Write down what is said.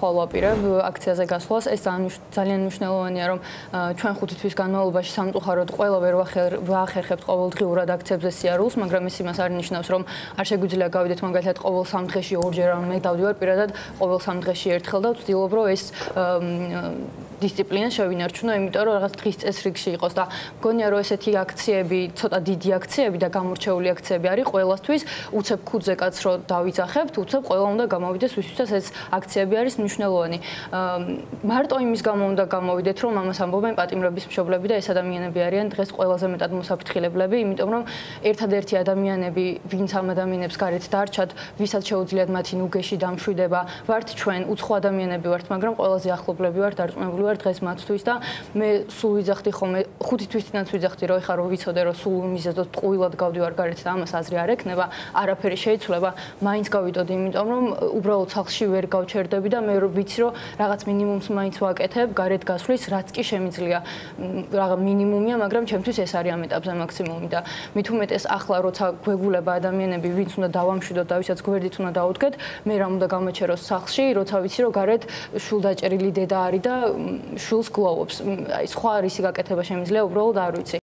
ვყოლაპირებ აქციაზე გასვლას. ეს ძალიან მნიშვნელოვანია, რომ ჩვენ 5 თვის განმავლობაში სამწუხაროდ ყველა ვერ ვაახერხებთ ყოველდღიურად აქციებზე სიარულს, მაგრამ ეს იმას არ ნიშნავს, რომ არ შეგვიძლია გავიდეთ მაგალითად ყოველ 3 დღეში ორჯერ, ან მე დავდივარ პირადად ყოველ 3 დღეში ერთხელ და ვცდილობ, რომ ეს დისციპლინა შევინარჩუნო, იმიტომ რომ რაღაც დღის წესრიგში იყოს და მგონია რომ ესეთი აქციები, ცოტა დიდი აქციები და გამორჩეული აქციები არის ყველასთვის, უცებ ქუდზე კაც რო დავიძახებთ, უცებ ყველა უნდა გამოვიდეს, ვისთვისაც ეს აქციები არის მნიშვნელოვანი. მარტო იმის გამო უნდა გამოვიდეთ, რომ ამას ამბობენ პატიმრობის მშობლები და ეს ადამიანები არიან დღეს ყველაზე მეტად მოსაფრთხილებლები, იმიტომ რომ ერთადერთი ადამიანები, ვინც ამ ადამიანებს გარეთ დარჩათ, ვისაც შეუძლიათ მათი ნუგეში დამშვიდება, ვართ ჩვენ, უცხო ადამიანები ვართ, მაგრამ ყველაზე ახლობლები ვართ, დარწმუნებული ვარ დღეს მათთვის და მე სულ ვიძახდი ხოლმე 5 თვის წინაც ვიძახდი, რომ ეხლა რო ვიცოდე, რომ სულ მიზეზოდ ტყუილად გავდივარ გარეთ და ამას აზრი არ ექნება, არაფერი შეიცვლება, მაინც გავიდოდი, იმიტომ რომ უბრალოდ სახლში ვერ გავჩერდები და მე ვიცი, რომ რაღაც მინიმუმს მაინც ვაკეთებ გარეთ გასვლის, რაც კი შემიძლია. რაღაც მინიმუმია, მაგრამ ჩემთვის ეს არის ამ ეტაპზე მაქსიმუმი და მით უმეტეს ახლა როცა გვეგულება ადამიანები, ვინც უნდა დავამშვიდოთ და ვისაც გვერდით უნდა დაუდგეთ, მე რა უნდა გამაჩეროს სახლში, როცა ვიცი, რომ გარეთ შულდაჭერილი დედა არის და შულს გლოვობს. აი სხვა რისი გაკეთება შემიძლია, უბრალოდ არ ვიცი.